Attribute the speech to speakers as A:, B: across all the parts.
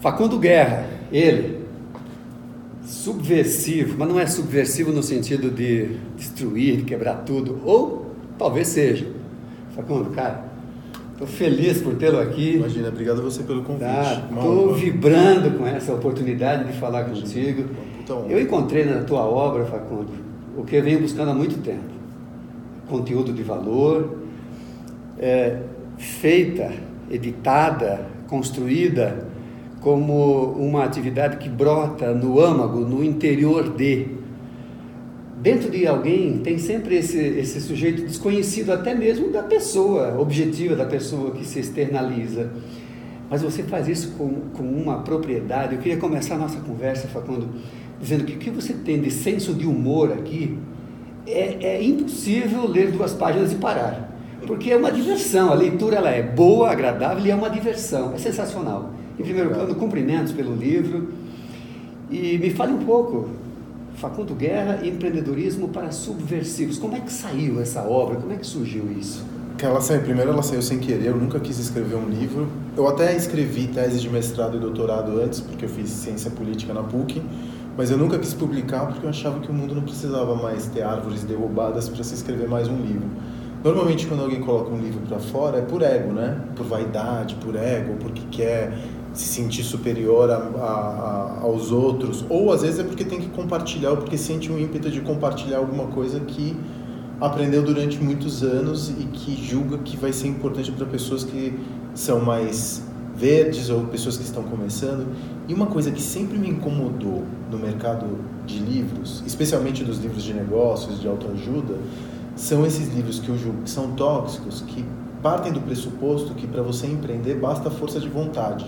A: Facundo Guerra, ele, subversivo, mas não é subversivo no sentido de destruir, de quebrar tudo, ou talvez seja. Facundo, cara, estou feliz por tê-lo aqui.
B: Imagina, obrigado a você pelo convite.
A: Estou vibrando com essa oportunidade de falar contigo. Eu encontrei na tua obra, Facundo, o que eu venho buscando há muito tempo. Conteúdo de valor, feita, editada, construída como uma atividade que brota no âmago, no interior de. Dentro de alguém tem sempre esse sujeito desconhecido até mesmo da pessoa, objetiva da pessoa que se externaliza. Mas você faz isso com uma propriedade. Eu queria começar a nossa conversa, Facundo, dizendo que o que você tem de senso de humor aqui é impossível ler 2 páginas e parar. Porque é uma diversão, a leitura ela é boa, agradável e é uma diversão, é sensacional. Em primeiro plano, cumprimentos pelo livro. E me fale um pouco, Facundo Guerra e empreendedorismo para subversivos. Como é que saiu essa obra? Como é que surgiu isso?
B: Primeiro ela saiu sem querer, eu nunca quis escrever um livro. Eu até escrevi tese de mestrado e doutorado antes, porque eu fiz ciência política na PUC, mas eu nunca quis publicar porque eu achava que o mundo não precisava mais ter árvores derrubadas para se escrever mais um livro. Normalmente quando alguém coloca um livro para fora é por ego, né? Por vaidade, por ego, porque quer se sentir superior aos outros, ou às vezes é porque tem que compartilhar, ou porque sente um ímpeto de compartilhar alguma coisa que aprendeu durante muitos anos e que julga que vai ser importante para pessoas que são mais verdes ou pessoas que estão começando. E uma coisa que sempre me incomodou no mercado de livros, especialmente dos livros de negócios, de autoajuda, são esses livros que eu julgo que são tóxicos, que partem do pressuposto que para você empreender basta força de vontade,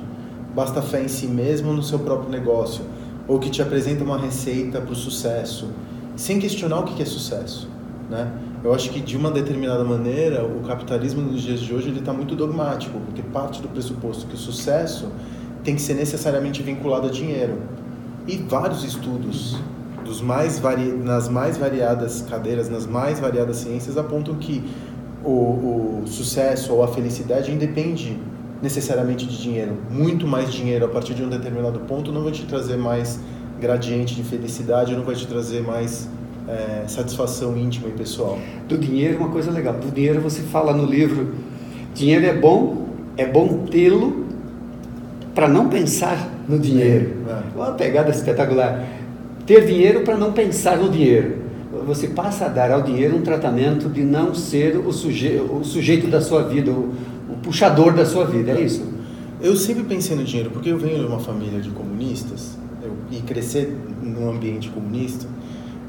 B: basta fé em si mesmo, no seu próprio negócio, ou que te apresenta uma receita para o sucesso, sem questionar o que é sucesso, né? Eu acho que de uma determinada maneira o capitalismo nos dias de hoje ele está muito dogmático, porque parte do pressuposto que o sucesso tem que ser necessariamente vinculado a dinheiro. E vários estudos nas mais variadas cadeiras, nas mais variadas ciências apontam que o sucesso ou a felicidade independe necessariamente de dinheiro. Muito mais dinheiro a partir de um determinado ponto não vai te trazer mais gradiente de felicidade, não vai te trazer mais satisfação íntima e pessoal.
A: Do dinheiro, uma coisa legal. Do dinheiro você fala no livro, dinheiro é bom tê-lo para não pensar no dinheiro. Uma pegada espetacular. Ter dinheiro para não pensar no dinheiro. Você passa a dar ao dinheiro um tratamento de não ser o sujeito da sua vida, o puxador da sua vida, é isso?
B: Eu sempre pensei no dinheiro, porque eu venho de uma família de comunistas, e crescer num ambiente comunista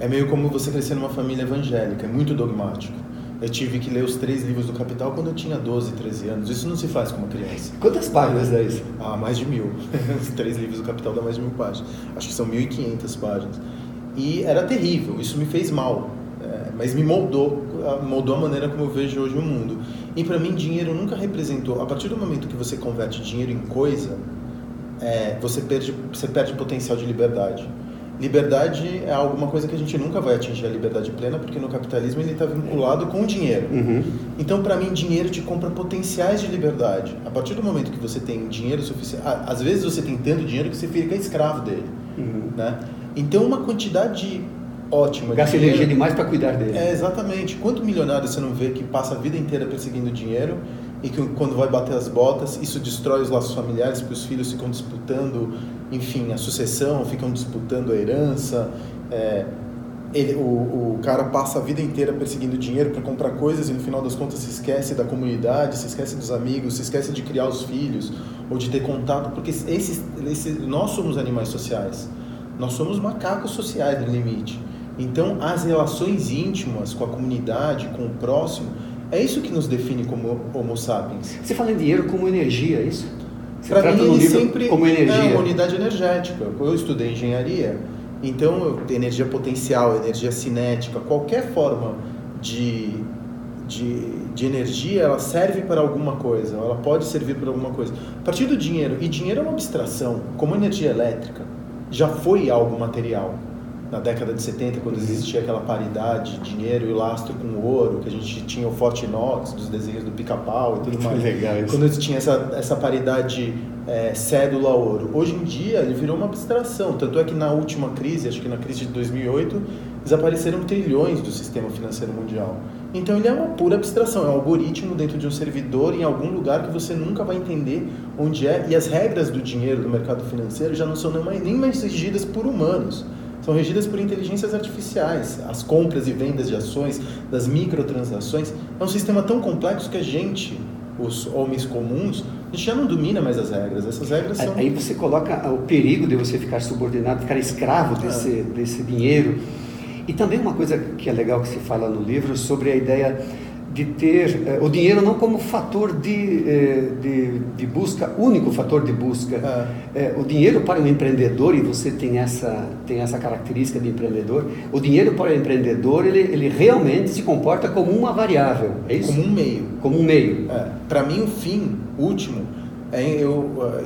B: é meio como você crescer numa família evangélica, é muito dogmático. Eu tive que ler os 3 livros do Capital quando eu tinha 12, 13 anos. Isso não se faz com uma criança.
A: Quantas páginas dá isso?
B: Mais de 1.000. Os 3 livros do Capital dão mais de 1.000 páginas. Acho que são 1.500 páginas. E era terrível, isso me fez mal. Mas me moldou a maneira como eu vejo hoje o mundo. E para mim, dinheiro nunca representou... A partir do momento que você converte dinheiro em coisa, você perde o potencial de liberdade. Liberdade é alguma coisa que a gente nunca vai atingir a liberdade plena, porque no capitalismo ele está vinculado com o dinheiro.
A: Uhum.
B: Então, para mim, dinheiro te compra potenciais de liberdade. A partir do momento que você tem dinheiro suficiente... Às vezes você tem tanto dinheiro que você fica escravo dele.
A: Uhum.
B: Né? Então, uma quantidade ótima de
A: gasta
B: dinheiro...
A: energia demais para cuidar dele.
B: Exatamente. Quanto milionário você não vê que passa a vida inteira perseguindo dinheiro e que quando vai bater as botas, isso destrói os laços familiares, porque os filhos ficam disputando, enfim, a sucessão, ficam disputando a herança. O cara passa a vida inteira perseguindo dinheiro para comprar coisas e no final das contas se esquece da comunidade, se esquece dos amigos, se esquece de criar os filhos ou de ter contato, porque nós somos animais sociais, nós somos macacos sociais no limite. Então as relações íntimas com a comunidade, com o próximo, é isso que nos define como Homo sapiens.
A: Você fala em dinheiro como energia, é isso?
B: Para mim ele sempre
A: como energia.
B: É uma unidade energética. Eu estudei engenharia, então energia potencial, energia cinética, qualquer forma de energia, ela serve para alguma coisa, ela pode servir para alguma coisa. A partir do dinheiro, e dinheiro é uma abstração, como energia elétrica, já foi algo material. Na década de 70, quando existia aquela paridade, dinheiro e lastro com ouro, que a gente tinha o Forte Knox, dos desenhos do Pica-Pau e tudo mais.
A: Legal isso.
B: Quando tinha essa paridade cédula ouro. Hoje em dia ele virou uma abstração, tanto é que na última crise, acho que na crise de 2008, desapareceram trilhões do sistema financeiro mundial. Então ele é uma pura abstração, é um algoritmo dentro de um servidor em algum lugar que você nunca vai entender onde é, e as regras do dinheiro, do mercado financeiro, já não são nem mais regidas por humanos, são regidas por inteligências artificiais. As compras e vendas de ações, das microtransações, é um sistema tão complexo que a gente, os homens comuns, a gente já não domina mais as regras. Essas regras são...
A: Aí você coloca o perigo de você ficar subordinado, ficar escravo desse dinheiro. E também uma coisa que é legal que se fala no livro sobre a ideia de ter o dinheiro não como fator de busca, único fator de busca. O dinheiro para o empreendedor, e você tem essa característica de empreendedor, o dinheiro para o empreendedor, ele realmente se comporta como uma variável, é isso?
B: Como um meio.
A: Como um meio.
B: Para mim, o fim último,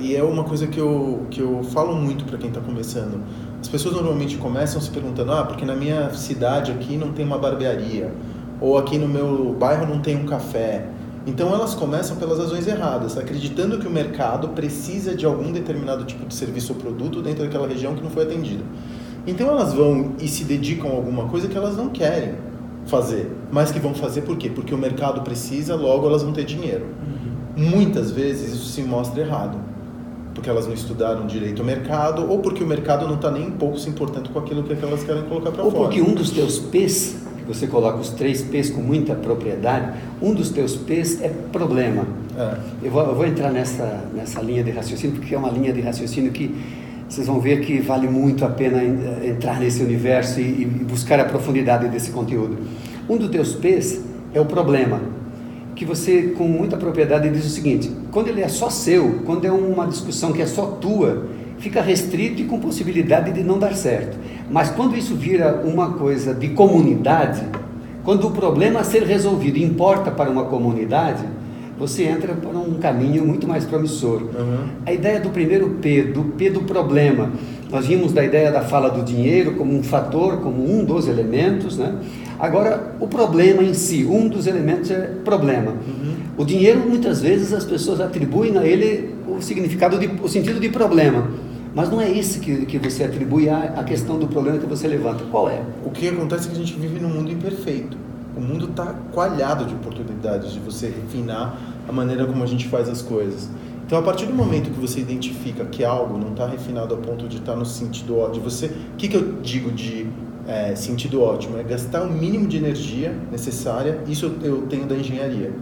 B: e é uma coisa que eu falo muito para quem está começando. As pessoas normalmente começam se perguntando, porque na minha cidade aqui não tem uma barbearia, ou aqui no meu bairro não tem um café. Então elas começam pelas razões erradas, acreditando que o mercado precisa de algum determinado tipo de serviço ou produto dentro daquela região que não foi atendido. Então elas vão e se dedicam a alguma coisa que elas não querem fazer, mas que vão fazer por quê? Porque o mercado precisa, logo elas vão ter dinheiro. Muitas vezes isso se mostra errado, porque elas não estudaram direito o mercado, ou porque o mercado não está nem um pouco se importando com aquilo que elas querem colocar para fora.
A: Ou porque um dos teus P's, que você coloca os 3 P's com muita propriedade, um dos teus P's é problema. Eu vou entrar nessa linha de raciocínio, porque é uma linha de raciocínio que vocês vão ver que vale muito a pena entrar nesse universo e buscar a profundidade desse conteúdo. Um dos teus P's é o problema, que você, com muita propriedade, diz o seguinte: quando ele é só seu, quando é uma discussão que é só tua, fica restrito e com possibilidade de não dar certo. Mas quando isso vira uma coisa de comunidade, quando o problema a ser resolvido importa para uma comunidade, você entra para um caminho muito mais promissor. A ideia do primeiro P, do P do problema, nós vimos da ideia da fala do dinheiro como um fator, como um dos elementos, né? Agora, o problema em si, um dos elementos é problema. O dinheiro, muitas vezes, as pessoas atribuem a ele o significado, o sentido de problema. Mas não é isso que você atribui à questão do problema que você levanta. Qual é?
B: O que acontece é que a gente vive num mundo imperfeito. O mundo está coalhado de oportunidades de você refinar a maneira como a gente faz as coisas. Então, a partir do momento que você identifica que algo não está refinado a ponto de estar no sentido ótimo, o que eu digo de sentido ótimo? É gastar o mínimo de energia necessária. Isso eu tenho da engenharia.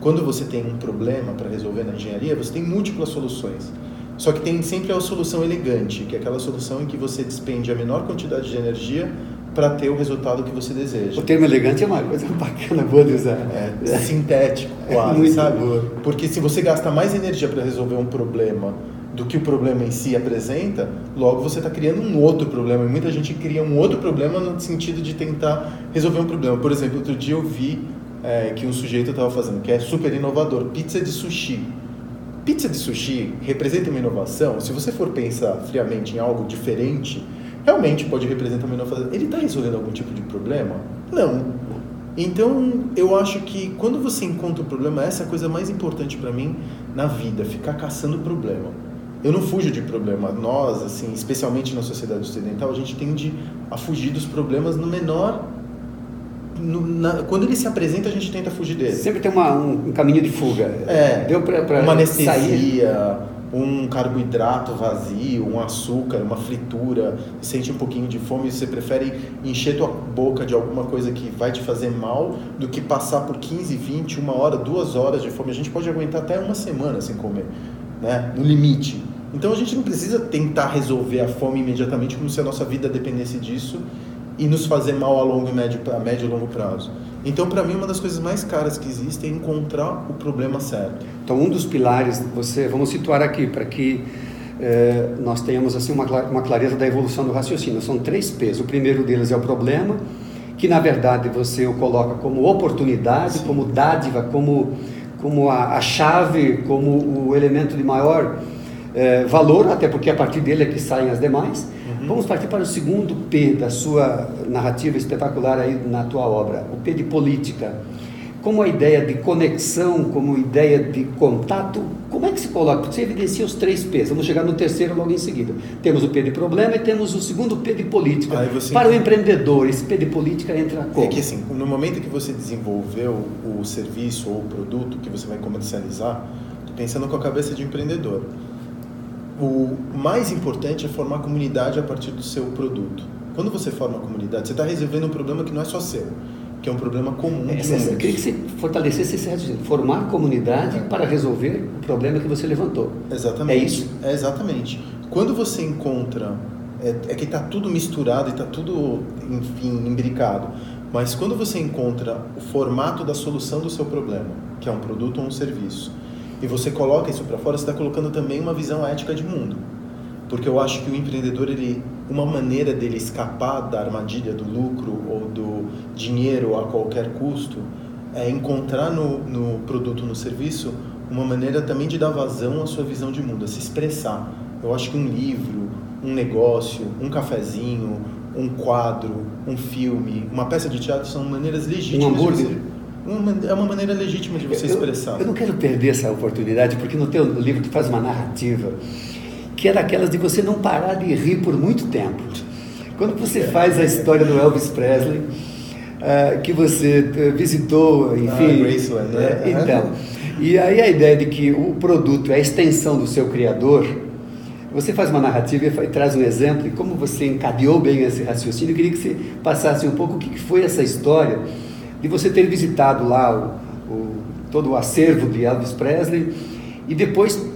B: Quando você tem um problema para resolver na engenharia, você tem múltiplas soluções. Só que tem sempre a solução elegante, que é aquela solução em que você despende a menor quantidade de energia para ter o resultado que você deseja.
A: O termo elegante é uma coisa bacana, boa de usar.
B: Sintético, quase,
A: muito
B: sabe?
A: Boa.
B: Porque se você gasta mais energia para resolver um problema do que o problema em si apresenta, logo você está criando um outro problema. E muita gente cria um outro problema no sentido de tentar resolver um problema. Por exemplo, outro dia eu vi que um sujeito estava fazendo, que é super inovador, pizza de sushi. Pizza de sushi representa uma inovação? Se você for pensar friamente em algo diferente, realmente pode representar uma inovação. Ele está resolvendo algum tipo de problema? Não. Então, eu acho que quando você encontra um problema, essa é a coisa mais importante para mim na vida, ficar caçando problema. Eu não fujo de problema. Nós, assim, especialmente na sociedade ocidental, a gente tende a fugir dos problemas no menor... quando ele se apresenta, a gente tenta fugir dele.
A: Sempre tem um caminho de fuga. Deu pra
B: uma anestesia,
A: sair.
B: Um carboidrato vazio, um açúcar, uma fritura, sente um pouquinho de fome, você prefere encher tua boca de alguma coisa que vai te fazer mal do que passar por 15, 20, 1 hora, 2 horas de fome. A gente pode aguentar até 1 semana sem comer, né? No limite. Então a gente não precisa tentar resolver a fome imediatamente como se a nossa vida dependesse disso e nos fazer mal a médio e longo prazo. Então, para mim, uma das coisas mais caras que existe é encontrar o problema certo.
A: Então, um dos pilares, vamos situar aqui, para que nós tenhamos assim, uma clareza da evolução do raciocínio. São 3 P's. O primeiro deles é o problema, que na verdade você o coloca como oportunidade, Sim. como dádiva, como a chave, como o elemento de maior valor, até porque a partir dele é que saem as demais. Vamos partir para o segundo P da sua narrativa espetacular aí na tua obra, o P de política. como a ideia de conexão, como ideia de contato, como é que se coloca? Você evidencia os 3 P's, vamos chegar no terceiro logo em seguida. Temos o P de problema e temos o segundo P de política. Para o empreendedor, esse P de política entra como?
B: É que assim, no momento que você desenvolveu o serviço ou o produto que você vai comercializar, pensando com a cabeça de empreendedor, o mais importante é formar comunidade a partir do seu produto. Quando você forma a comunidade, você está resolvendo um problema que não é só seu, que é um problema comum.
A: Eu queria que você fortalecesse esse raciocínio. Formar comunidade para resolver o problema que você levantou.
B: Exatamente.
A: É isso?
B: É exatamente. Quando você encontra... É que está tudo misturado e está tudo, enfim, imbricado. Mas quando você encontra o formato da solução do seu problema, que é um produto ou um serviço, e você coloca isso para fora, você está colocando também uma visão ética de mundo. Porque eu acho que o empreendedor, uma maneira dele escapar da armadilha do lucro ou do dinheiro a qualquer custo, é encontrar no produto, no serviço, uma maneira também de dar vazão à sua visão de mundo, a se expressar. Eu acho que um livro, um negócio, um cafezinho, um quadro, um filme, uma peça de teatro são maneiras legítimas.
A: Um hambúrguer?
B: É uma maneira legítima de você expressar.
A: Eu não quero perder essa oportunidade, porque no teu livro tu faz uma narrativa que é daquelas de você não parar de rir por muito tempo. Quando você faz a história do Elvis Presley, que você visitou, enfim...
B: Graceland, né?
A: Então, e aí a ideia de que o produto é a extensão do seu criador, você faz uma narrativa e traz um exemplo, e como você encadeou bem esse raciocínio, eu queria que você passasse um pouco o que foi essa história de você ter visitado lá todo o acervo de Elvis Presley e depois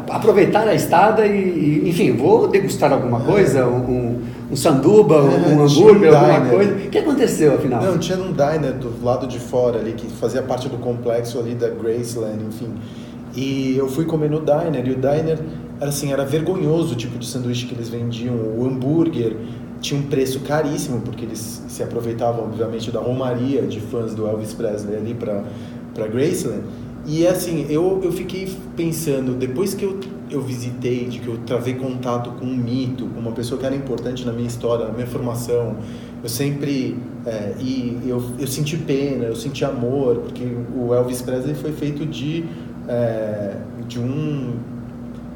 A: aproveitar a estada e enfim, vou degustar alguma coisa, um sanduba, um hambúrguer, alguma coisa. O que aconteceu, afinal?
B: Não, tinha um diner do lado de fora ali, que fazia parte do complexo ali da Graceland, enfim. E eu fui comer no diner, e o diner era vergonhoso o tipo de sanduíche que eles vendiam. O hambúrguer tinha um preço caríssimo, porque eles se aproveitavam, obviamente, da romaria de fãs do Elvis Presley ali para Graceland. E assim, eu fiquei pensando, depois que eu visitei, de que eu travei contato com um mito, com uma pessoa que era importante na minha história, na minha formação, eu sempre, eu senti pena, eu senti amor, porque o Elvis Presley foi feito de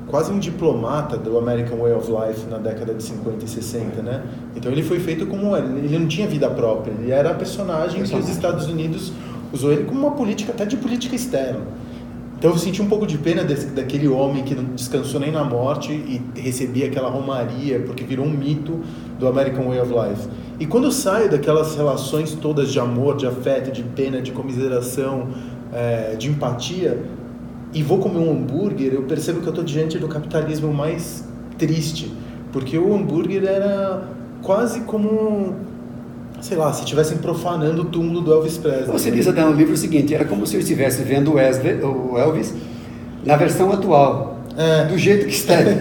B: quase um diplomata do American Way of Life na década de 50 e 60, né? Então ele foi feito como ele não tinha vida própria, ele era a personagem que os Estados Unidos usou ele como uma política, até de política externa. Então eu senti um pouco de pena daquele homem que não descansou nem na morte e recebia aquela romaria, porque virou um mito do American Way of Life. E quando eu saio daquelas relações todas de amor, de afeto, de pena, de comiseração, de empatia, e vou comer um hambúrguer, eu percebo que eu estou diante do capitalismo mais triste, porque o hambúrguer era quase como... sei lá, se estivessem profanando o túmulo do Elvis Presley.
A: Você diz até no livro o seguinte, era como se eu estivesse vendo o Elvis na versão atual, do jeito que está ali.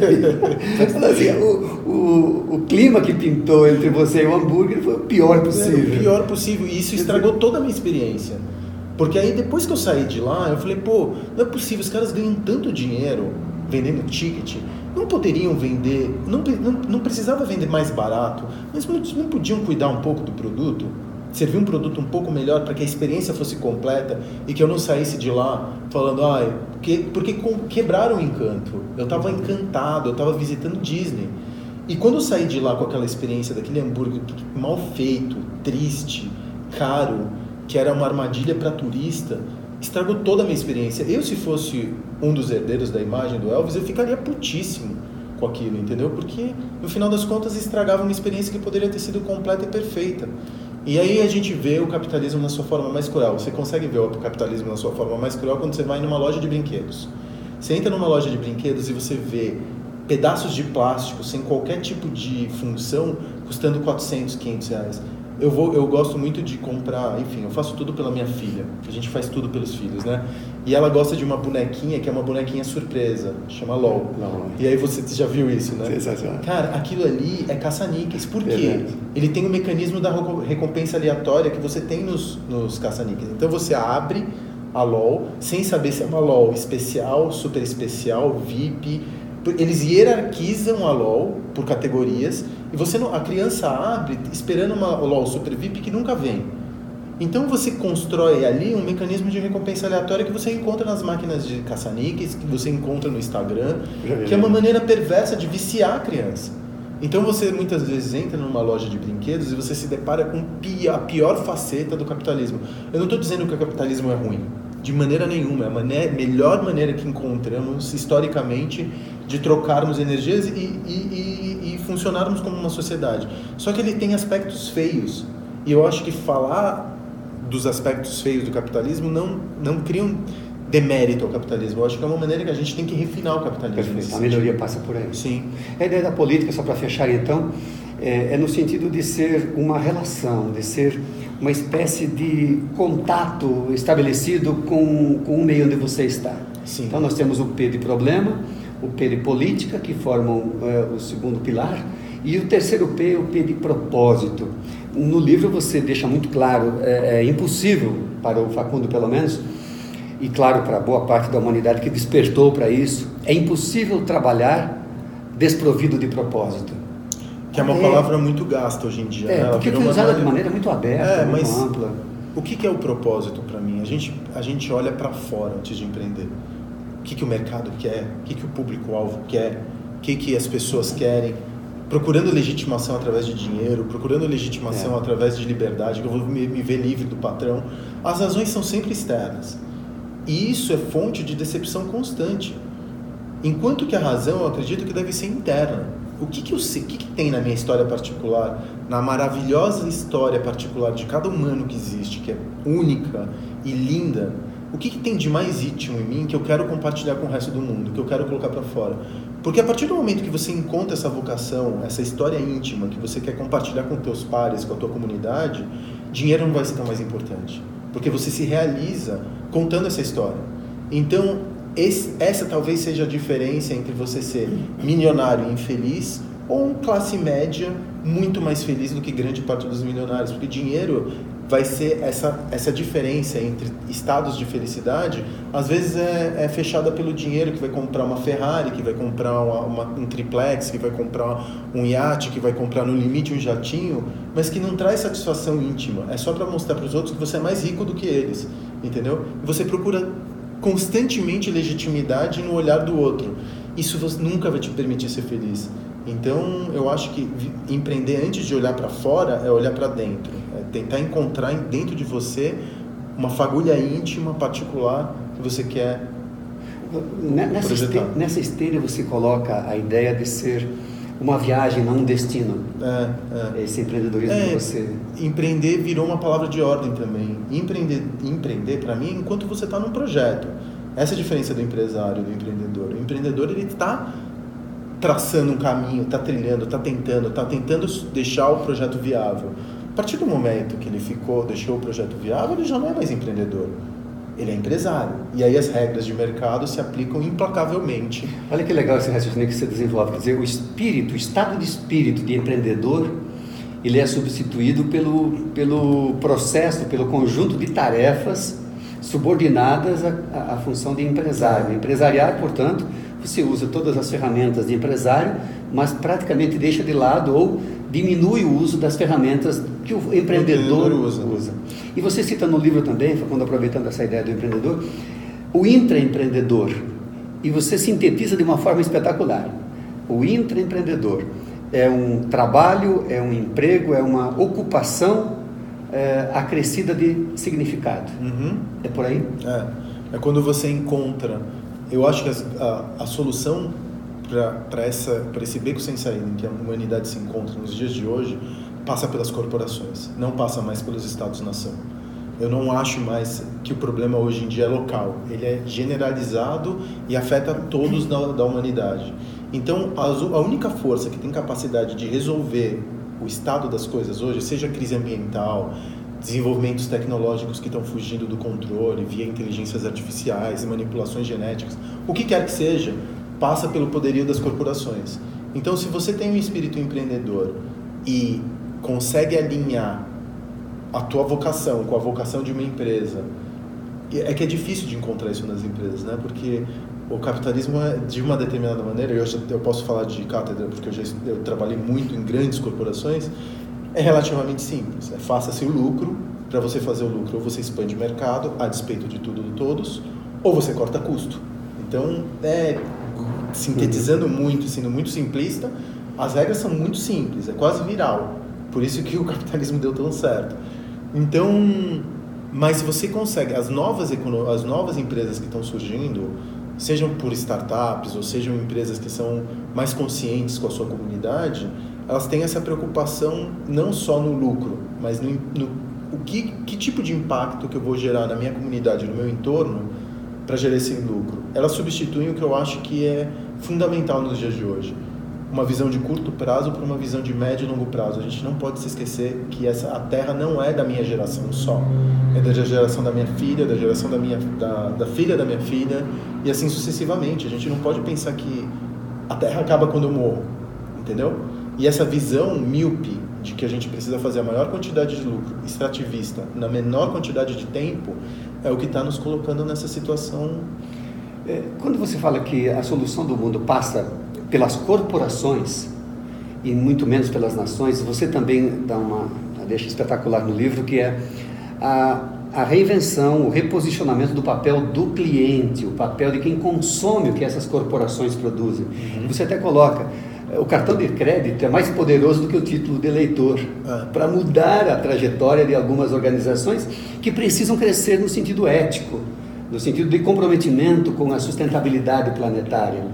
A: Assim, o clima que pintou entre você e o hambúrguer foi o pior possível.
B: O pior possível, e isso estragou toda a minha experiência. Porque aí, depois que eu saí de lá, eu falei, pô, não é possível, os caras ganham tanto dinheiro vendendo ticket, não poderiam vender, não precisava vender mais barato, mas não podiam cuidar um pouco do produto, servir um produto um pouco melhor para que a experiência fosse completa e que eu não saísse de lá falando, porque quebraram o encanto. Eu estava encantado, eu estava visitando Disney. E quando eu saí de lá com aquela experiência daquele hambúrguer mal feito, triste, caro, que era uma armadilha para turista, estragou toda a minha experiência. Eu, se fosse um dos herdeiros da imagem do Elvis, eu ficaria putíssimo com aquilo, entendeu? Porque, no final das contas, estragava uma experiência que poderia ter sido completa e perfeita. E aí a gente vê o capitalismo na sua forma mais cruel. Você consegue ver o capitalismo na sua forma mais cruel quando você vai numa loja de brinquedos. Você entra numa loja de brinquedos e você vê pedaços de plástico sem qualquer tipo de função custando 400, 500 reais. Eu gosto muito de comprar, enfim, eu faço tudo pela minha filha. A gente faz tudo pelos filhos, né? E ela gosta de uma bonequinha que é uma bonequinha surpresa, chama LOL. E aí você já viu isso, né?
A: Sensacional.
B: Cara, aquilo ali é caça-níqueis. Por quê?
A: Verdade.
B: Ele tem o mecanismo da recompensa aleatória que você tem nos caça-níqueis. Então você abre a LOL sem saber se é uma LOL especial, super especial, VIP. Eles hierarquizam a LOL por categorias e a criança abre esperando uma LOL Super VIP que nunca vem. Então você constrói ali um mecanismo de recompensa aleatória que você encontra nas máquinas de caça-níqueis, que você encontra no Instagram, que é uma maneira perversa de viciar a criança. Então você muitas vezes entra numa loja de brinquedos e você se depara com a pior faceta do capitalismo. Eu não estou dizendo que o capitalismo é ruim, de maneira nenhuma. É a melhor maneira que encontramos historicamente de trocarmos energias e funcionarmos como uma sociedade. Só que ele tem aspectos feios. E eu acho que falar dos aspectos feios do capitalismo não cria um demérito ao capitalismo. Eu acho que é uma maneira que a gente tem que refinar o capitalismo.
A: Perfeito. A melhoria passa por aí.
B: Sim.
A: A ideia da política, só para fechar então, é no sentido de ser uma relação, de ser uma espécie de contato estabelecido com o meio onde você está.
B: Sim.
A: Então nós temos o P de problema, o P de política, que formam o segundo pilar, e o terceiro P é o P de propósito. No livro você deixa muito claro, é impossível para o Facundo pelo menos, e claro para boa parte da humanidade que despertou para isso, é impossível trabalhar desprovido de propósito.
B: Que é uma palavra muito gasta hoje em dia.
A: Né? Porque foi usada de maneira muito aberta, muito
B: mas
A: ampla.
B: O que é o propósito para mim? A gente olha para fora antes de empreender. O que o mercado quer? O que o público-alvo quer? O que as pessoas querem? Procurando legitimação através de dinheiro, procurando legitimação através de liberdade, que eu vou me ver livre do patrão. As razões são sempre externas. E isso é fonte de decepção constante. Enquanto que a razão, eu acredito que deve ser interna. O que eu sei, o que tem na minha história particular, na maravilhosa história particular de cada humano que existe, que é única e linda, o que tem de mais íntimo em mim que eu quero compartilhar com o resto do mundo, que eu quero colocar para fora? Porque a partir do momento que você encontra essa vocação, essa história íntima, que você quer compartilhar com teus pares, com a tua comunidade, dinheiro não vai ser tão mais importante. Porque você se realiza contando essa história. Então, essa talvez seja a diferença entre você ser milionário e infeliz ou um classe média muito mais feliz do que grande parte dos milionários. Porque dinheiro vai ser essa diferença entre estados de felicidade, às vezes é fechada pelo dinheiro, que vai comprar uma Ferrari, que vai comprar um triplex, que vai comprar um iate, que vai comprar no limite um jatinho, mas que não traz satisfação íntima. É só para mostrar para os outros que você é mais rico do que eles, entendeu? Você procura constantemente legitimidade no olhar do outro. Isso nunca vai te permitir ser feliz. Então, eu acho que empreender antes de olhar para fora é olhar para dentro. É tentar encontrar dentro de você uma fagulha íntima, particular, que você quer projetar.
A: Nessa esteira você coloca a ideia de ser uma viagem, não um destino. Esse empreendedorismo que você...
B: Empreender virou uma palavra de ordem também. Empreender para mim, enquanto você está num projeto. Essa é a diferença do empresário, do empreendedor. O empreendedor, ele está traçando um caminho, está trilhando, está tentando deixar o projeto viável. A partir do momento que ele deixou o projeto viável, ele já não é mais empreendedor. Ele é empresário. E aí as regras de mercado se aplicam implacavelmente.
A: Olha que legal esse raciocínio que você desenvolve. Quer dizer, o estado de espírito de empreendedor, ele é substituído pelo processo, pelo conjunto de tarefas subordinadas à função de empresário. Empresariar, portanto, você usa todas as ferramentas de empresário, mas praticamente deixa de lado ou diminui o uso das ferramentas que o empreendedor usa. E você cita no livro também, quando aproveitando essa ideia do empreendedor, o intraempreendedor. E você sintetiza de uma forma espetacular. O intraempreendedor é um trabalho, é um emprego, é uma ocupação acrescida de significado. É por aí?
B: É quando você encontra... Eu acho que a solução para esse beco sem saída em que a humanidade se encontra nos dias de hoje passa pelas corporações, não passa mais pelos estados-nação. Eu não acho mais que o problema hoje em dia é local, ele é generalizado e afeta todos da humanidade. Então, a única força que tem capacidade de resolver o estado das coisas hoje, seja crise ambiental, desenvolvimentos tecnológicos que estão fugindo do controle via inteligências artificiais, manipulações genéticas, o que quer que seja, passa pelo poderio das corporações. Então, se você tem um espírito empreendedor e consegue alinhar a tua vocação com a vocação de uma empresa, é que é difícil de encontrar isso nas empresas, né? Porque o capitalismo é de uma determinada maneira, eu posso falar de cátedra porque eu trabalhei muito em grandes corporações, é relativamente simples, faça-se o lucro para você fazer o lucro. Ou você expande o mercado a despeito de tudo de todos, ou você corta custo. Então, sintetizando muito, sendo muito simplista, as regras são muito simples, é quase viral. Por isso que o capitalismo deu tão certo. Então, mas se você consegue, as novas empresas que estão surgindo, sejam por startups ou sejam empresas que são mais conscientes com a sua comunidade, elas têm essa preocupação não só no lucro, mas no que tipo de impacto que eu vou gerar na minha comunidade, no meu entorno, para gerar esse lucro. Elas substituem o que eu acho que é fundamental nos dias de hoje. Uma visão de curto prazo para uma visão de médio e longo prazo. A gente não pode se esquecer que a Terra não é da minha geração só. É da geração da minha filha, da geração da filha da minha filha, e assim sucessivamente. A gente não pode pensar que a Terra acaba quando eu morro, entendeu? E essa visão míope de que a gente precisa fazer a maior quantidade de lucro, extrativista, na menor quantidade de tempo, é o que está nos colocando nessa situação.
A: Quando você fala que a solução do mundo passa pelas corporações e muito menos pelas nações, você também dá uma deixa espetacular no livro, que é a reinvenção, o reposicionamento do papel do cliente, o papel de quem consome o que essas corporações produzem. Você até coloca, o cartão de crédito é mais poderoso do que o título de eleitor, para mudar a trajetória de algumas organizações que precisam crescer no sentido ético, no sentido de comprometimento com a sustentabilidade planetária.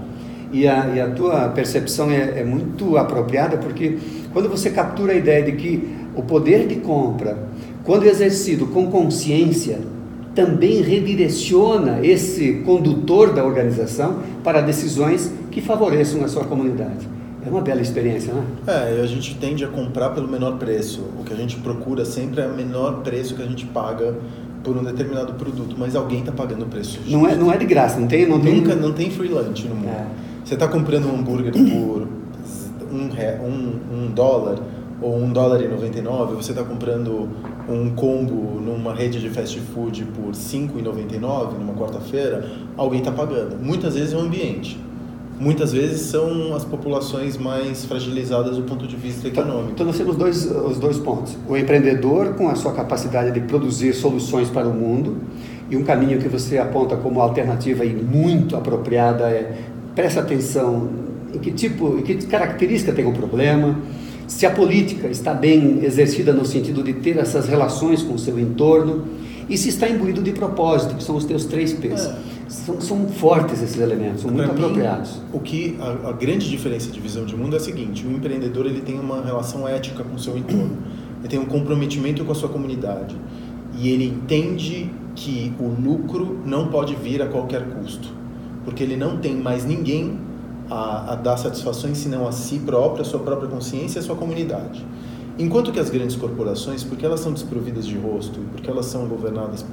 A: E a tua percepção é muito apropriada, porque quando você captura a ideia de que o poder de compra, quando exercido com consciência, também redireciona esse condutor da organização para decisões que favoreçam a sua comunidade. É uma bela experiência, não é?
B: A gente tende a comprar pelo menor preço. O que a gente procura sempre é o menor preço que a gente paga por um determinado produto, mas alguém está pagando o preço.
A: Não é de graça, não
B: tem free lunch no mundo. Você está comprando um hambúrguer por $1 ou $1,99, você está comprando um combo numa rede de fast food por R$5,99 numa quarta-feira, alguém está pagando. Muitas vezes é o ambiente. Muitas vezes são as populações mais fragilizadas do ponto de vista econômico.
A: Então nós temos os dois pontos. O empreendedor com a sua capacidade de produzir soluções para o mundo, e um caminho que você aponta como alternativa e muito apropriada é: presta atenção em que característica tem o problema, se a política está bem exercida no sentido de ter essas relações com o seu entorno, e se está imbuído de propósito, que são os teus 3 P's. São fortes esses elementos, são muito apropriados.
B: A grande diferença de visão de mundo é a seguinte: o empreendedor ele tem uma relação ética com o seu entorno, ele tem um comprometimento com a sua comunidade, e ele entende que o lucro não pode vir a qualquer custo, porque ele não tem mais ninguém a dar satisfações senão a si próprio, a sua própria consciência e a sua comunidade. Enquanto que as grandes corporações, porque elas são desprovidas de rosto, e porque elas são governadas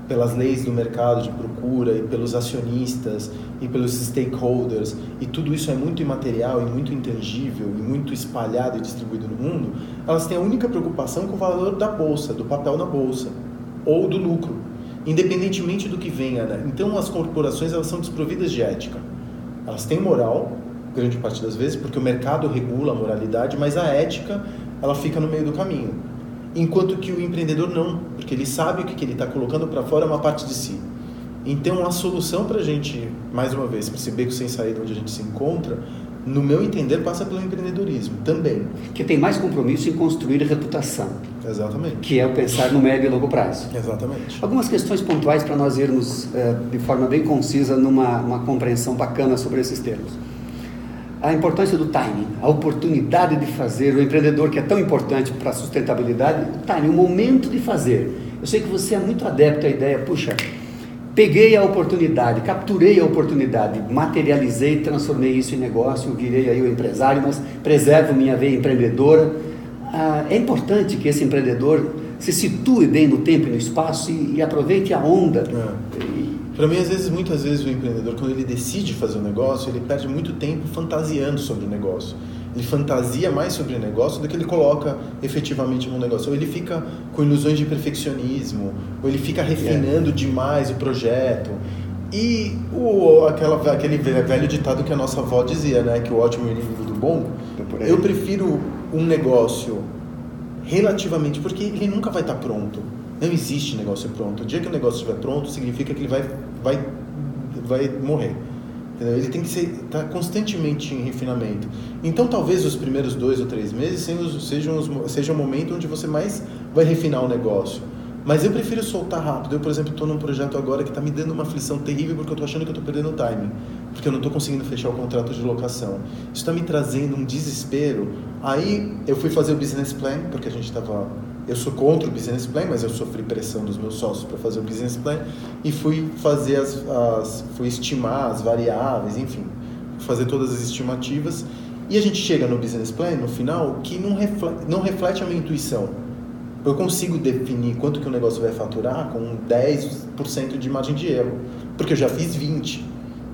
B: pelas leis do mercado de procura, e pelos acionistas, e pelos stakeholders, e tudo isso é muito imaterial, e muito intangível, e muito espalhado e distribuído no mundo, elas têm a única preocupação com o valor da bolsa, do papel na bolsa, ou do lucro, independentemente do que venha, né? Então as corporações, elas são desprovidas de ética. Elas têm moral, grande parte das vezes, porque o mercado regula a moralidade, mas a ética, ela fica no meio do caminho. Enquanto que o empreendedor não, porque ele sabe que o que ele está colocando para fora é uma parte de si. Então a solução para a gente, mais uma vez, perceber que sem saída onde a gente se encontra, no meu entender, passa pelo empreendedorismo também.
A: Que tem mais compromisso em construir reputação.
B: Exatamente.
A: Que é o pensar no médio e longo prazo.
B: Exatamente.
A: Algumas questões pontuais para nós irmos de forma bem concisa numa compreensão bacana sobre esses termos. A importância do timing, a oportunidade de fazer, o empreendedor que é tão importante para a sustentabilidade, o timing, o momento de fazer. Eu sei que você é muito adepto à ideia, puxa, peguei a oportunidade, capturei a oportunidade, materializei, transformei isso em negócio, virei aí o empresário, mas preservo minha veia empreendedora. É importante que esse empreendedor se situe bem no tempo e no espaço e aproveite a onda.
B: Para mim, muitas vezes o empreendedor, quando ele decide fazer um negócio, ele perde muito tempo fantasiando sobre o negócio. Ele fantasia mais sobre o negócio do que ele coloca efetivamente no negócio. Ou ele fica com ilusões de perfeccionismo, ou ele fica refinando demais o projeto. E aquele velho ditado que a nossa avó dizia, né? Que o ótimo é inimigo do bom. Eu prefiro um negócio relativamente, porque ele nunca vai estar pronto. Não existe negócio pronto. O dia que o negócio estiver pronto, significa que ele vai morrer. Entendeu? Ele tem que estar constantemente em refinamento. Então, talvez os primeiros 2 ou 3 meses sejam o momento onde você mais vai refinar o negócio. Mas eu prefiro soltar rápido. Eu, por exemplo, estou num projeto agora que está me dando uma aflição terrível porque eu estou achando que eu estou perdendo timing. Porque eu não estou conseguindo fechar o contrato de locação. Isso está me trazendo um desespero. Aí eu fui fazer o business plan, porque a gente estava... Eu sou contra o business plan, mas eu sofri pressão dos meus sócios para fazer o business plan e fui fazer fui estimar as variáveis, enfim, fazer todas as estimativas. E a gente chega no business plan, no final, que não reflete a minha intuição. Eu consigo definir quanto que o negócio vai faturar com 10% de margem de erro, porque eu já fiz 20%.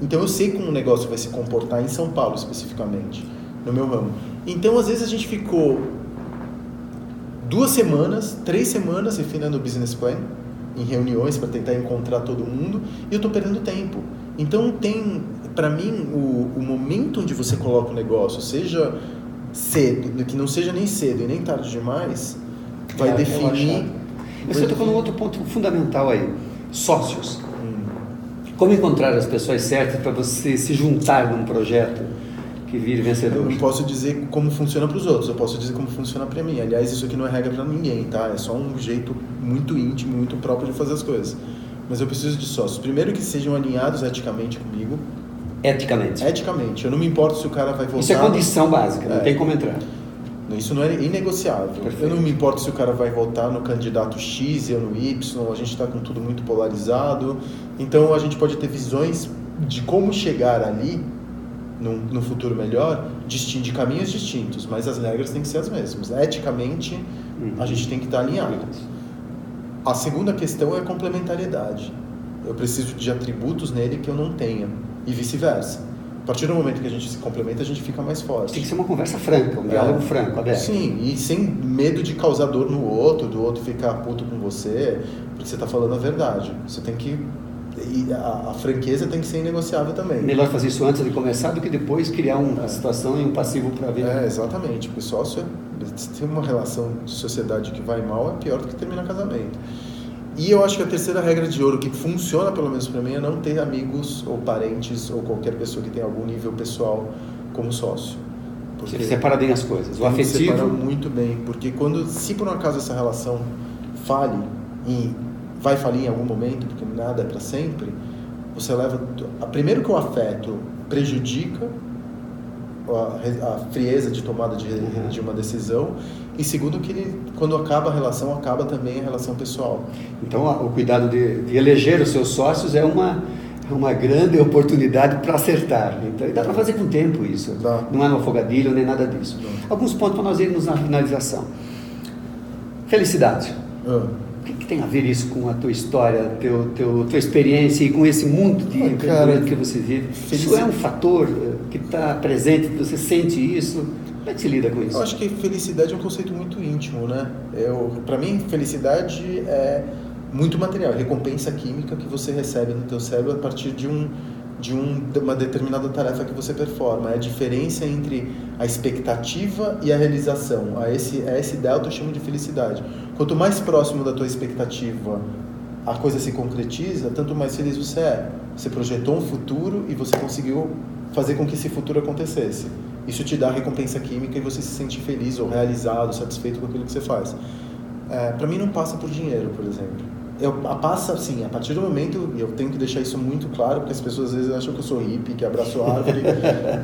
B: Então eu sei como o negócio vai se comportar em São Paulo especificamente, no meu ramo. Então às vezes a gente ficou 2 semanas, 3 semanas refinando o business plan, em reuniões para tentar encontrar todo mundo, e eu estou perdendo tempo. Então tem, para mim, o momento onde você coloca o negócio, seja cedo, que não seja nem cedo e nem tarde demais, vai definir...
A: Você tocou num outro ponto fundamental aí, sócios. Como encontrar as pessoas certas para você se juntar num projeto que vire vencedor?
B: Eu não posso dizer como funciona para os outros, eu posso dizer como funciona para mim. Aliás, isso aqui não é regra para ninguém, tá? É só um jeito muito íntimo, muito próprio de fazer as coisas. Mas eu preciso de sócios. Primeiro que sejam alinhados eticamente comigo.
A: Eticamente?
B: Eticamente. Eu não me importo se o cara vai votar...
A: Isso é condição básica, não tem como entrar.
B: Isso não é inegociável. Perfeito. Eu não me importo se o cara vai votar no candidato X ou no Y, a gente está com tudo muito polarizado. Então a gente pode ter visões de como chegar ali, no futuro melhor, de caminhos distintos, mas as regras têm que ser as mesmas. Eticamente, a gente tem que estar alinhado. A segunda questão é a complementariedade. Eu preciso de atributos nele que eu não tenha, e vice-versa. A partir do momento que a gente se complementa, a gente fica mais forte.
A: Tem que ser uma conversa franca, um diálogo franco, aberto.
B: Sim, e sem medo de causar dor no outro, do outro ficar puto com você, porque você está falando a verdade. Você tem que... E a franqueza tem que ser inegociável também.
A: Melhor fazer isso antes de começar do que depois criar uma situação e um passivo para ver.
B: Exatamente. Porque sócio, se tem uma relação de sociedade que vai mal, é pior do que terminar casamento. E eu acho que a terceira regra de ouro, que funciona pelo menos para mim, é não ter amigos ou parentes ou qualquer pessoa que tenha algum nível pessoal como sócio.
A: Porque você separa bem as coisas. O afetivo...
B: Separa muito bem, porque se por um acaso essa relação fale, e vai falir em algum momento, porque nada é para sempre, você leva... Primeiro que o afeto prejudica a frieza de tomada de uma decisão, e segundo que quando acaba a relação, acaba também a relação pessoal.
A: Então o cuidado de eleger os seus sócios é uma grande oportunidade para acertar. Então, e dá para fazer com tempo isso. Não é no afogadilho nem nada disso. Alguns pontos para nós irmos na finalização. Felicidade. O que tem a ver isso com a tua história, tua experiência e com esse mundo de empreendimento que você vive? Isso é um fator que está presente, você sente isso? Como é que se lida com isso?
B: Eu acho que felicidade é um conceito muito íntimo, né? Para mim, felicidade é muito material, recompensa química que você recebe no teu cérebro a partir de uma determinada tarefa que você performa. É a diferença entre a expectativa e a realização. Esse delta eu chamo de felicidade. Quanto mais próximo da tua expectativa a coisa se concretiza, tanto mais feliz você é. Você projetou um futuro e você conseguiu fazer com que esse futuro acontecesse. Isso te dá recompensa química e você se sente feliz ou realizado, satisfeito com aquilo que você faz. Para mim não passa por dinheiro, por exemplo. Passa assim, a partir do momento, e eu tenho que deixar isso muito claro, porque as pessoas às vezes acham que eu sou hippie, que abraço árvore,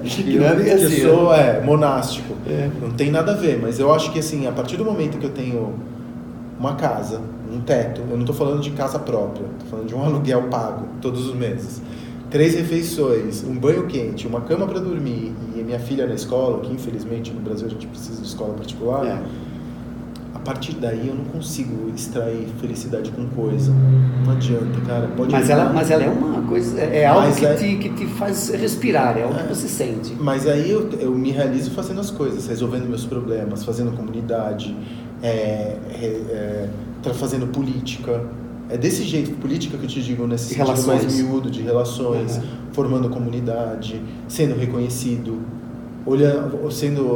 B: que eu sou monástico. Não tem nada a ver, mas eu acho que assim, a partir do momento que eu tenho uma casa, um teto, eu não estou falando de casa própria, estou falando de um aluguel pago todos os meses, 3 refeições, um banho quente, uma cama para dormir e minha filha na escola, que infelizmente no Brasil a gente precisa de escola particular, a partir daí eu não consigo extrair felicidade com coisa. Não adianta, cara.
A: Mas ela é uma coisa, é algo que te faz respirar, é algo que você sente.
B: Mas aí eu me realizo fazendo as coisas, resolvendo meus problemas, fazendo comunidade, fazendo política. É desse jeito, política que eu te digo, nesse sentido mais miúdo, de relações, formando comunidade, sendo reconhecido,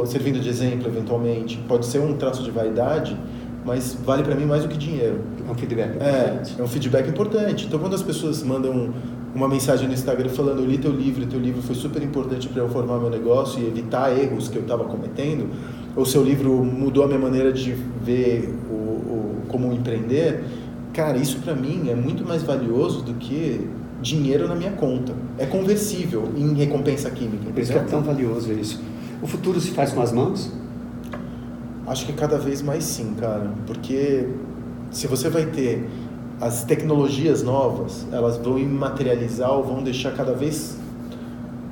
B: servindo de exemplo eventualmente. Pode ser um traço de vaidade, mas vale para mim mais do que dinheiro.
A: É um feedback importante.
B: É um feedback importante. Então, quando as pessoas mandam uma mensagem no Instagram falando: eu li teu livro foi super importante para eu formar meu negócio e evitar erros que eu estava cometendo, ou seu livro mudou a minha maneira de ver como empreender, cara, isso para mim é muito mais valioso do que dinheiro na minha conta. É conversível em recompensa química.
A: Por isso que é tão valioso isso. O futuro se faz com as mãos?
B: Acho que cada vez mais sim, cara, porque se você vai ter as tecnologias novas, elas vão materializar ou vão deixar cada vez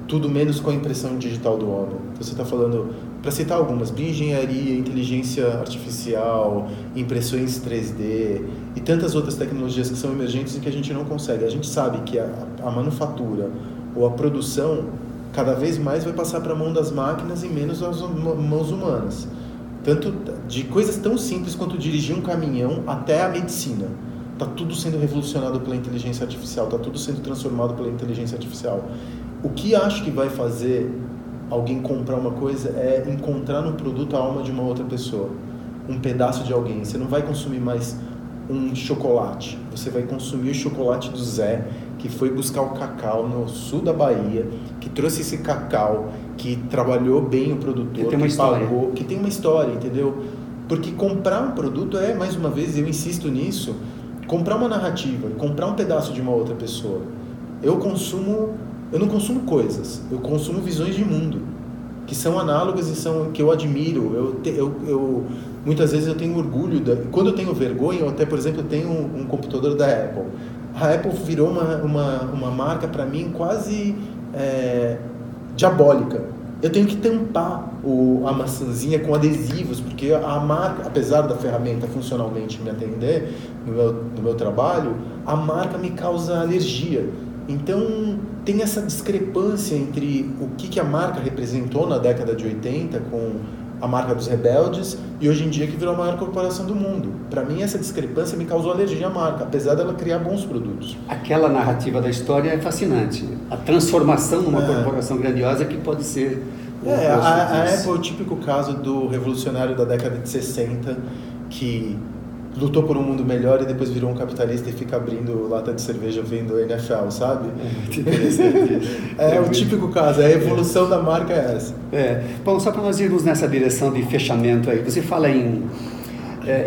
B: tudo menos com a impressão digital do homem. Você está falando, para citar algumas, bioengenharia, inteligência artificial, impressões 3D e tantas outras tecnologias que são emergentes e que a gente não consegue. A gente sabe que a manufatura ou a produção cada vez mais vai passar para a mão das máquinas e menos às mãos humanas. Tanto de coisas tão simples quanto dirigir um caminhão até a medicina. Está tudo sendo revolucionado pela inteligência artificial, está tudo sendo transformado pela inteligência artificial. O que acho que vai fazer alguém comprar uma coisa é encontrar no produto a alma de uma outra pessoa, um pedaço de alguém. Você não vai consumir mais um chocolate, você vai consumir o chocolate do Zé, que foi buscar o cacau no sul da Bahia, que trouxe esse cacau, que trabalhou bem o produtor, que pagou, que tem uma história, entendeu? Porque comprar um produto é, mais uma vez, eu insisto nisso, comprar uma narrativa, comprar um pedaço de uma outra pessoa. Eu não consumo coisas, eu consumo visões de mundo, que são análogas e são que eu admiro. Muitas vezes eu tenho orgulho, quando eu tenho vergonha, eu até, por exemplo, eu tenho um computador da Apple. A Apple virou uma marca para mim quase diabólica. Eu tenho que tampar a maçãzinha com adesivos, porque a marca, apesar da ferramenta funcionalmente me atender no meu trabalho, a marca me causa alergia. Então, tem essa discrepância entre o que a marca representou na década de 80 com a marca dos rebeldes e hoje em dia que virou a maior corporação do mundo. Para mim, essa discrepância me causou alergia à marca, apesar dela criar bons produtos.
A: Aquela narrativa da história é fascinante. A transformação numa corporação grandiosa que pode ser...
B: A Apple é o típico caso do revolucionário da década de 60 que lutou por um mundo melhor e depois virou um capitalista e fica abrindo lata de cerveja vendo NFL, sabe? É o típico caso, a evolução da marca é essa.
A: Bom, só para nós irmos nessa direção de fechamento aí, você fala em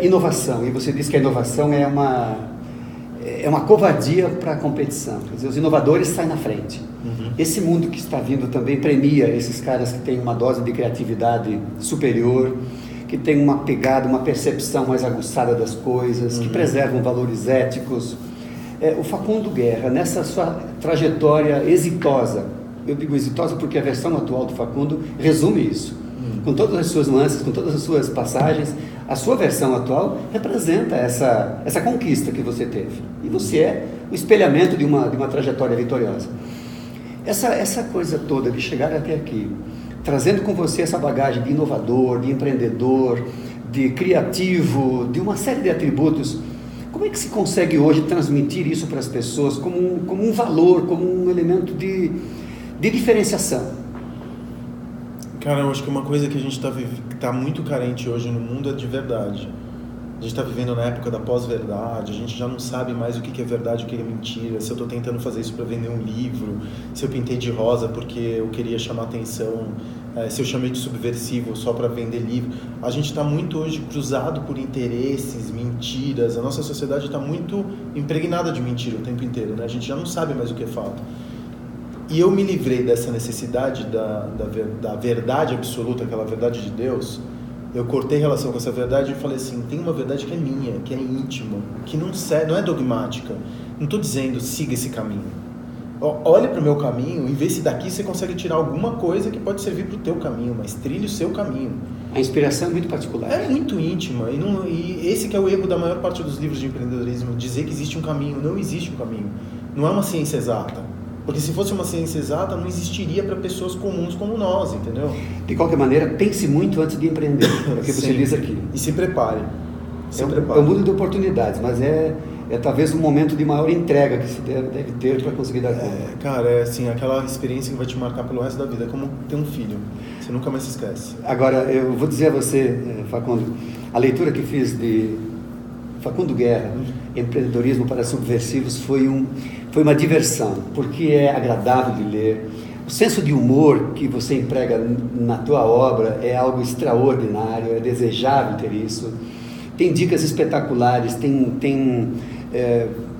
A: inovação e você diz que a inovação é uma covardia para a competição. Quer dizer, os inovadores saem na frente. Uhum. Esse mundo que está vindo também premia esses caras que têm uma dose de criatividade superior, que tem uma pegada, uma percepção mais aguçada das coisas, que preservam valores éticos. O Facundo Guerra, nessa sua trajetória exitosa, eu digo exitosa porque a versão atual do Facundo resume isso, com todas as suas nuances, com todas as suas passagens, a sua versão atual representa essa conquista que você teve. E você é o espelhamento de uma trajetória vitoriosa. Essa coisa toda de chegar até aqui, trazendo com você essa bagagem de inovador, de empreendedor, de criativo, de uma série de atributos, como é que se consegue hoje transmitir isso para as pessoas como um valor, como um elemento de diferenciação?
B: Cara, eu acho que uma coisa que a gente está muito carente hoje no mundo é de verdade. A gente está vivendo na época da pós-verdade, a gente já não sabe mais o que é verdade e o que é mentira, se eu estou tentando fazer isso para vender um livro, se eu pintei de rosa porque eu queria chamar atenção, se eu chamei de subversivo só para vender livro. A gente está muito hoje cruzado por interesses, mentiras, a nossa sociedade está muito impregnada de mentira o tempo inteiro, né? A gente já não sabe mais o que é fato. E eu me livrei dessa necessidade da verdade absoluta, aquela verdade de Deus. Eu cortei relação com essa verdade e falei assim, tem uma verdade que é minha, que é íntima, que não é dogmática. Não estou dizendo, siga esse caminho. Olhe para o meu caminho e vê se daqui você consegue tirar alguma coisa que pode servir para o teu caminho, mas trilhe o seu caminho.
A: A inspiração é muito particular.
B: É muito íntima. E esse que é o erro da maior parte dos livros de empreendedorismo, dizer que existe um caminho. Não existe um caminho. Não é uma ciência exata. Porque se fosse uma ciência exata, não existiria para pessoas comuns como nós, entendeu?
A: De qualquer maneira, pense muito antes de empreender, é o que você diz aqui.
B: E se prepare.
A: É um mundo de oportunidades, mas é talvez um momento de maior entrega que se deve ter para conseguir dar conta.
B: Cara, é assim, aquela experiência que vai te marcar pelo resto da vida, é como ter um filho. Você nunca mais se esquece.
A: Agora, eu vou dizer a você, Facundo, A leitura que fiz de Facundo Guerra, Empreendedorismo para Subversivos, foi uma diversão, porque é agradável de ler. O senso de humor que você emprega na tua obra é algo extraordinário, é desejável ter isso. Tem dicas espetaculares,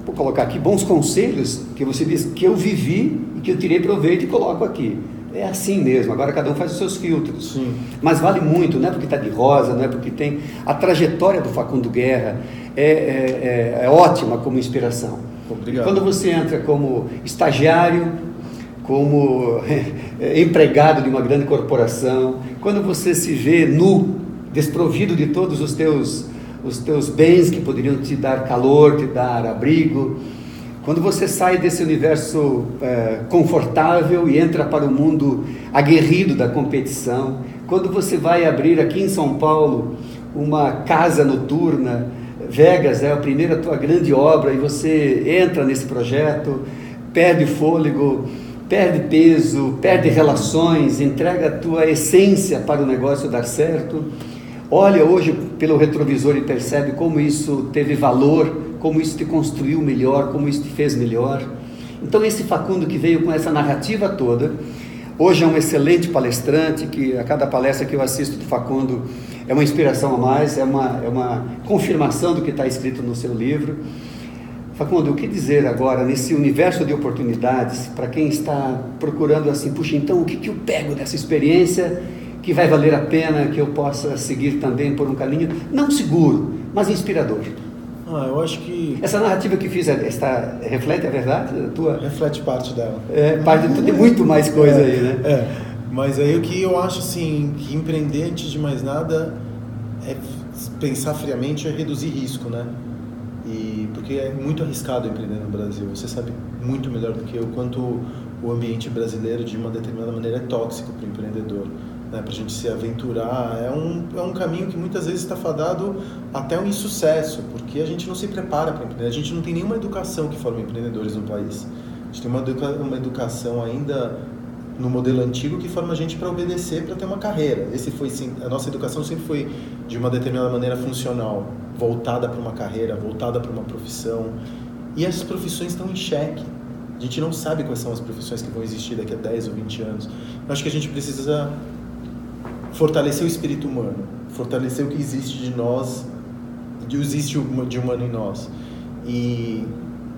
A: vou colocar aqui bons conselhos que você diz que eu vivi e que eu tirei proveito e coloco aqui. É assim mesmo, agora cada um faz os seus filtros.
B: Sim.
A: Mas vale muito, não é porque está de rosa, não é porque tem... A trajetória do Facundo Guerra é ótima como inspiração.
B: Obrigado.
A: Quando você entra como estagiário, como empregado de uma grande corporação, quando você se vê nu, desprovido de todos os teus bens que poderiam te dar calor, te dar abrigo, quando você sai desse universo confortável e entra para o mundo aguerrido da competição, quando você vai abrir aqui em São Paulo uma casa noturna, Vegas é a primeira tua grande obra, e você entra nesse projeto, perde fôlego, perde peso, perde relações, entrega a tua essência para o negócio dar certo, olha hoje pelo retrovisor e percebe como isso teve valor, como isso te construiu melhor, como isso te fez melhor. Então esse Facundo que veio com essa narrativa toda, hoje é um excelente palestrante, que a cada palestra que eu assisto do Facundo é uma inspiração a mais, é uma confirmação do que está escrito no seu livro. Facundo, o que dizer agora nesse universo de oportunidades para quem está procurando assim, puxa, então o que eu pego dessa experiência que vai valer a pena, que eu possa seguir também por um caminho, não seguro, mas inspirador?
B: Eu acho que...
A: Essa narrativa que fiz, reflete a verdade da tua?
B: Reflete parte dela.
A: Parte de tudo, tem muito mais coisa aí, né?
B: Mas aí o que eu acho, assim, que empreender, antes de mais nada, é pensar friamente, é reduzir risco, né? Porque é muito arriscado empreender no Brasil. Você sabe muito melhor do que eu quanto o ambiente brasileiro, de uma determinada maneira, é tóxico para o empreendedor. Né, para a gente se aventurar, é um caminho que muitas vezes está fadado até um insucesso, porque a gente não se prepara para empreender, a gente não tem nenhuma educação que forme empreendedores no país. A gente tem uma educação ainda no modelo antigo que forma a gente para obedecer, para ter uma carreira. A nossa educação sempre foi de uma determinada maneira funcional, voltada para uma carreira, voltada para uma profissão, e essas profissões estão em xeque. A gente não sabe quais são as profissões que vão existir daqui a 10 ou 20 anos. Eu acho que a gente precisa fortalecer o espírito humano, fortalecer o que existe de nós, existe de humano em nós. E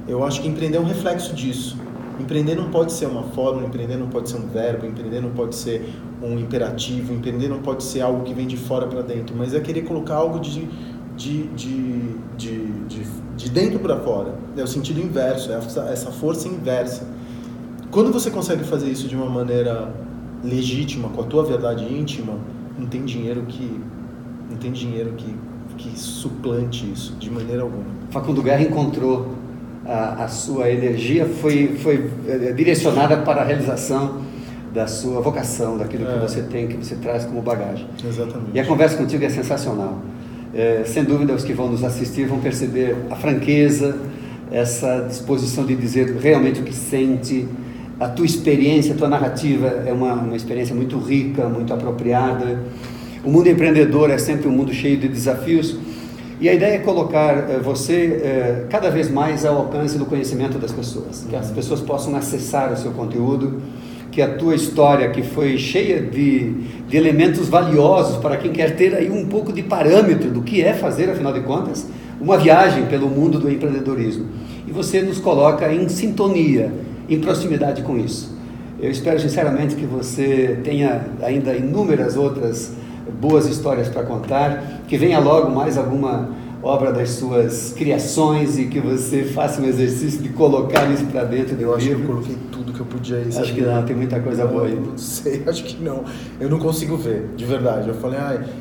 B: eu acho que empreender é um reflexo disso. Empreender não pode ser uma fórmula, empreender não pode ser um verbo, empreender não pode ser um imperativo, empreender não pode ser algo que vem de fora para dentro, mas é querer colocar algo de dentro para fora. É o sentido inverso, é essa força inversa. Quando você consegue fazer isso de uma maneira legítima, com a tua verdade íntima, não tem dinheiro que suplante isso, de maneira alguma.
A: Facundo Guerra encontrou a sua energia, foi direcionada para a realização da sua vocação, daquilo que você tem, que você traz como bagagem.
B: Exatamente.
A: E a conversa contigo é sensacional. Sem dúvida, os que vão nos assistir vão perceber a franqueza, essa disposição de dizer realmente o que sente. A tua experiência, a tua narrativa é uma experiência muito rica, muito apropriada. O mundo empreendedor é sempre um mundo cheio de desafios, e a ideia é colocar você cada vez mais ao alcance do conhecimento das pessoas, que as pessoas possam acessar o seu conteúdo, que a tua história, que foi cheia de elementos valiosos para quem quer ter aí um pouco de parâmetro do que é fazer, afinal de contas, uma viagem pelo mundo do empreendedorismo. E você nos coloca em sintonia, em proximidade com isso. Eu espero sinceramente que você tenha ainda inúmeras outras boas histórias para contar, que venha logo mais alguma obra das suas criações e que você faça um exercício de colocar isso para dentro do livro.
B: Eu acho que eu coloquei tudo que eu podia aí.
A: Acho que não, tem muita coisa boa aí.
B: Não sei, acho que não. Eu não consigo ver, de verdade. Eu falei,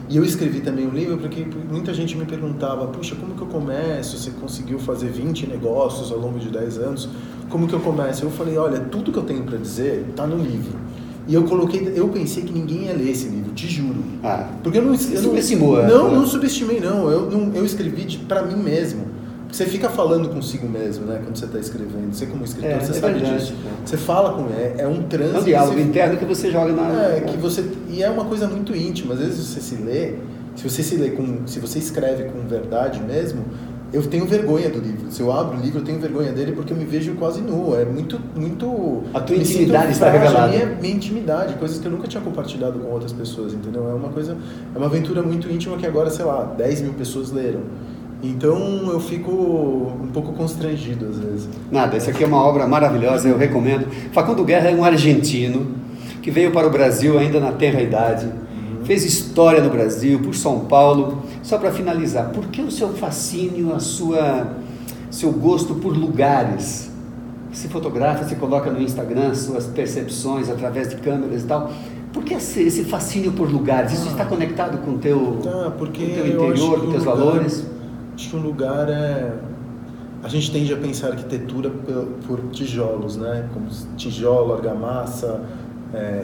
B: e eu escrevi também um livro porque muita gente me perguntava, puxa, como que eu começo? Você conseguiu fazer 20 negócios ao longo de 10 anos? Como que eu começo? Eu falei, olha, tudo que eu tenho para dizer está no livro. E eu pensei que ninguém ia ler esse livro, te juro. Porque eu não
A: subestimou.
B: Não subestimei, não. Eu escrevi para mim mesmo. Você fica falando consigo mesmo, né? Quando você está escrevendo. Você como escritor, você sabe disso. Você fala com é um trânsito. É um
A: diálogo interno que você joga na...
B: E é uma coisa muito íntima. Às vezes você se lê, se você escreve com verdade mesmo, eu tenho vergonha do livro. Se eu abro o livro, eu tenho vergonha dele porque eu me vejo quase nu. É muito...
A: A tua intimidade está revelada.
B: Minha intimidade, coisas que eu nunca tinha compartilhado com outras pessoas, entendeu? É uma aventura muito íntima que agora, sei lá, 10 mil pessoas leram. Então eu fico um pouco constrangido às vezes.
A: Nada, essa aqui é uma obra maravilhosa, eu recomendo. Facundo Guerra é um argentino que veio para o Brasil ainda na tenra idade, fez história no Brasil, por São Paulo. Só para finalizar, por que o seu fascínio, seu gosto por lugares? Se fotografa, se coloca no Instagram suas percepções através de câmeras e tal. Por que esse fascínio por lugares? Isso está conectado com o teu interior, com teus valores?
B: Acho que um lugar a gente tende a pensar arquitetura por tijolos, né? Como tijolo, argamassa,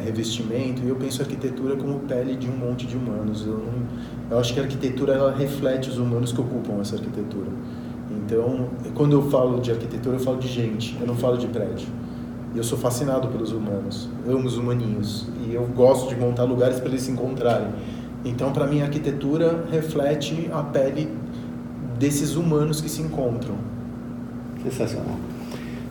B: revestimento, e eu penso arquitetura como pele de um monte de humanos. Eu acho que a arquitetura ela reflete os humanos que ocupam essa arquitetura. Então, quando eu falo de arquitetura, eu falo de gente, eu não falo de prédio. E eu sou fascinado pelos humanos, amo os humaninhos, e eu gosto de montar lugares para eles se encontrarem. Então, para mim, a arquitetura reflete a pele desses humanos que se encontram.
A: Sensacional.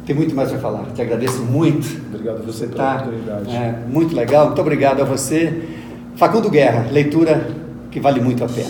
A: Tem muito mais para falar. Te agradeço muito.
B: Obrigado a você pela oportunidade.
A: Muito legal. Muito obrigado a você. Facundo Guerra, leitura que vale muito a pena.